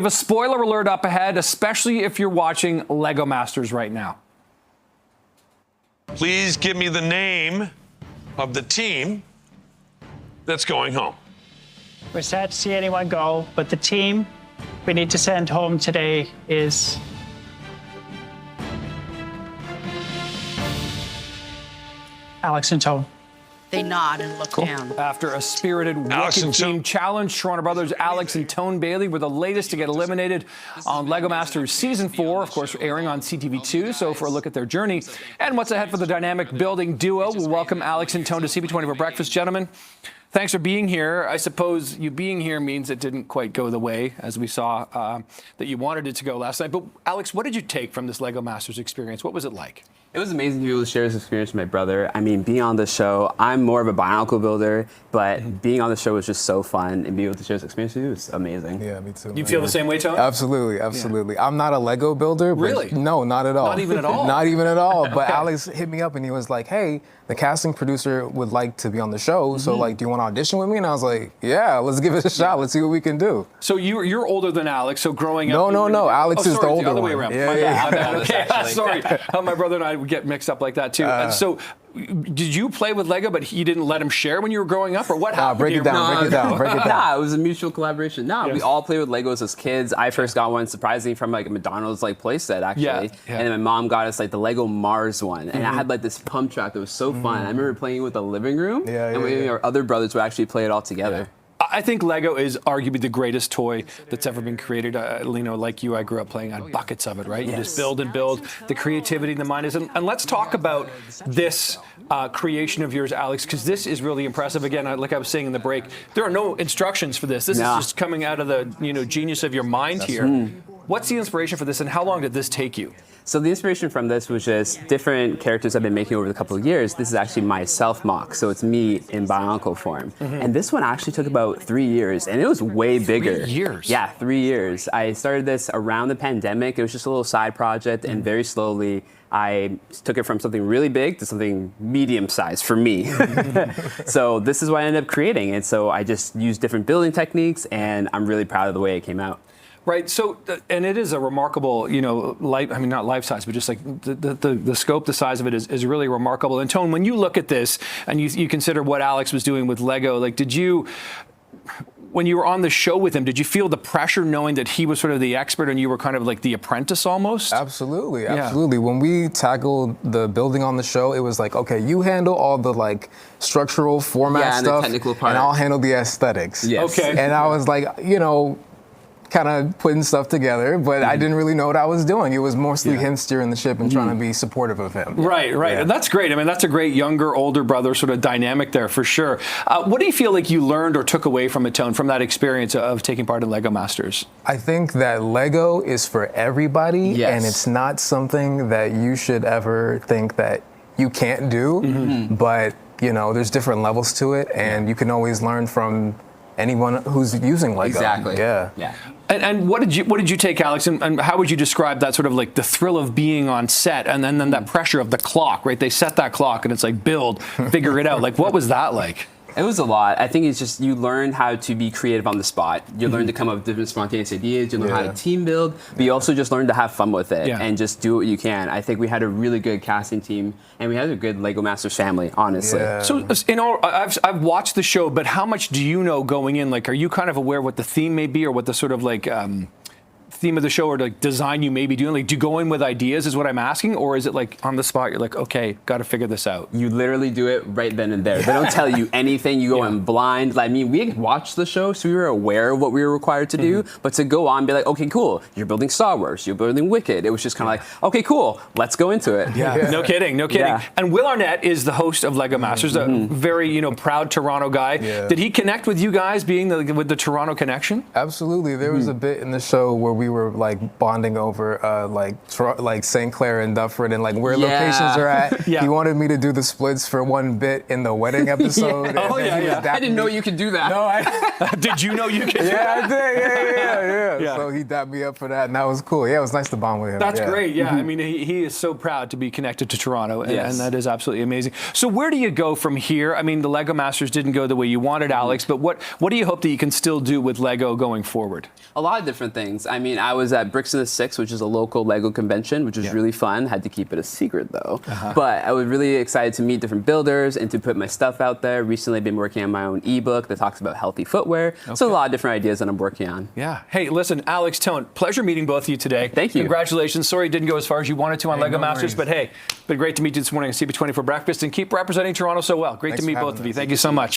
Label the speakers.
Speaker 1: have a spoiler alert up ahead, especially if you're watching Lego Masters right now.
Speaker 2: Please give me the name of the team that's going home.
Speaker 3: We're sad to see anyone go, but the team we need to send home today is Alex and Tone.
Speaker 4: They nod and look down.
Speaker 1: After a spirited
Speaker 2: Alex
Speaker 1: Wicked
Speaker 2: and
Speaker 1: team
Speaker 2: Tone.
Speaker 1: challenge, Toronto brothers Alex and Tone Bailey were the latest to get eliminated on Lego Masters Season 4, of course, airing on CTV2. So for a look at their journey and what's ahead for the dynamic building duo, we'll welcome Alex and Tone to CP20 for breakfast. Gentlemen, thanks for being here. I suppose you being here means it didn't quite go the way, as we saw, that you wanted it to go last night. But Alex, what did you take from this Lego Masters experience? What was it like?
Speaker 5: It was amazing to be able to share this experience with my brother. I mean, being on the show, I'm more of a bionicle builder, but being on the show was just so fun, and being able to share this experience with you was amazing.
Speaker 6: Yeah, me too.
Speaker 1: You feel the same way, Tone?
Speaker 6: Absolutely, absolutely. Yeah. I'm not a Lego builder. But
Speaker 1: really?
Speaker 6: No, not at all.
Speaker 1: Not even at all?
Speaker 6: Not even at all. But okay. Alex hit me up and he was like, hey, the casting producer would like to be on the show, so like, do you want to audition with me? And I was like, yeah, let's give it a shot. Let's see what we can do.
Speaker 1: So you're older than Alex, so growing up...
Speaker 6: No, Alex is the older one.
Speaker 1: The other way around.
Speaker 6: Yeah.
Speaker 1: Okay, sorry. My brother and I would get mixed up like that too. And so, did you play with Lego, but you didn't let him share when you were growing up, or what happened?
Speaker 6: Break it down.
Speaker 5: Nah, it was a mutual collaboration. We all played with Legos as kids. I first got one, surprisingly, from like a McDonald's like play set, actually.
Speaker 1: Yeah.
Speaker 5: And then my mom got us like the Lego Mars one, and I had like this pump track that was so fun. I remember playing with the living room, and our other brothers would actually play it all together.
Speaker 1: I think Lego is arguably the greatest toy that's ever been created. Lino, like you, I grew up playing on buckets of it, right? You just build and build. The creativity, the mind is. And let's talk about this creation of yours, Alex, because this is really impressive. Again, like I was saying in the break, there are no instructions for this. This is just coming out of the genius of your mind here. What's the inspiration for this, and how long did this take you?
Speaker 5: So the inspiration from this was just different characters I've been making over the couple of years. This is actually my self-mock, so it's me in bionicle form. And this one actually took about 3 years, and it was way bigger.
Speaker 1: 3 years?
Speaker 5: Yeah, 3 years. I started this around the pandemic. It was just a little side project, and very slowly I took it from something really big to something medium-sized for me. So this is what I ended up creating, and so I just used different building techniques, and I'm really proud of the way it came out.
Speaker 1: Right. So, and it is a remarkable, not life size, but just like the scope, the size of it is really remarkable. And Tone, when you look at this and you consider what Alex was doing with Lego, like, when you were on the show with him, did you feel the pressure knowing that he was sort of the expert and you were kind of like the apprentice almost?
Speaker 6: Absolutely. When we tackled the building on the show, it was like, okay, you handle all the like structural format stuff,
Speaker 5: the technical part,
Speaker 6: and I'll handle the aesthetics.
Speaker 5: Yes.
Speaker 1: Okay.
Speaker 6: And I was like, kind of putting stuff together, but I didn't really know what I was doing. It was mostly him steering the ship and trying to be supportive of him.
Speaker 1: Right. And that's great. I mean, that's a great younger, older brother sort of dynamic there for sure. What do you feel like you learned or took away from it, Tone, from that experience of taking part in Lego Masters?
Speaker 6: I think that Lego is for everybody, and it's not something that you should ever think that you can't do, but there's different levels to it, and you can always learn from anyone who's using Lego.
Speaker 5: Exactly.
Speaker 6: Yeah.
Speaker 1: And what did you take, Alex, and how would you describe that sort of like the thrill of being on set and then that pressure of the clock, right? They set that clock and it's like build, figure it out. Like, what was that like?
Speaker 5: It was a lot. I think it's just you learn how to be creative on the spot. You learn to come up with different spontaneous ideas. You learn how to team build, but you also just learn to have fun with it and just do what you can. I think we had a really good casting team, and we had a good Lego Masters family, honestly.
Speaker 6: Yeah.
Speaker 1: So, I've watched the show, but how much do you know going in? Like, are you kind of aware what the theme may be or what the sort of like theme of the show or like design you may be doing? Like, do you go in with ideas is what I'm asking, or is it like on the spot you're like, okay, got to figure this out?
Speaker 5: You literally do it right then and there. They don't tell you anything. You go in blind. I mean, we watched the show, so we were aware of what we were required to do, but to go on and be like, okay, cool, you're building Star Wars, you're building Wicked, it was just kind of like, okay, cool, let's go into it.
Speaker 1: No kidding. Yeah. And Will Arnett is the host of Lego Masters, a very proud Toronto guy. Did he connect with you guys being with the Toronto connection?
Speaker 6: Absolutely. There was a bit in the show where we were like bonding over like St. Clair and Dufferin and like where locations are at.
Speaker 1: Yeah.
Speaker 6: He wanted me to do the splits for one bit in the wedding episode.
Speaker 1: Yeah. Oh, yeah.
Speaker 5: I didn't know you could do that.
Speaker 6: No,
Speaker 1: Did you know you could?
Speaker 6: yeah, I did.
Speaker 1: Yeah.
Speaker 6: So he dapped me up for that, and that was cool. Yeah, it was nice to bond with him.
Speaker 1: That's
Speaker 6: yeah.
Speaker 1: great. Yeah, I mean, he is so proud to be connected to Toronto, and,
Speaker 5: Yes.
Speaker 1: and that is absolutely amazing. So where do you go from here? I mean, the Lego Masters didn't go the way you wanted, Alex, but what do you hope that you can still do with Lego going forward?
Speaker 5: A lot of different things. I mean, I was at Bricks in the Six, which is a local Lego convention, which was really fun. Had to keep it a secret though. But I was really excited to meet different builders and to put my stuff out there. Recently, I've been working on my own ebook that talks about healthy footwear. So a lot of different ideas that I'm working on.
Speaker 1: Yeah. Hey, listen, Alex, Tone, pleasure meeting both of you today.
Speaker 5: Thank you.
Speaker 1: Congratulations. Sorry it didn't go as far as you wanted to on Lego
Speaker 6: no
Speaker 1: Masters,
Speaker 6: worries.
Speaker 1: but hey, been great to meet you this morning on CB24 Breakfast, and keep representing Toronto so well. Great
Speaker 6: Thanks
Speaker 1: to
Speaker 6: for
Speaker 1: meet
Speaker 6: having
Speaker 1: both of you.
Speaker 6: us.
Speaker 1: Thank you so much.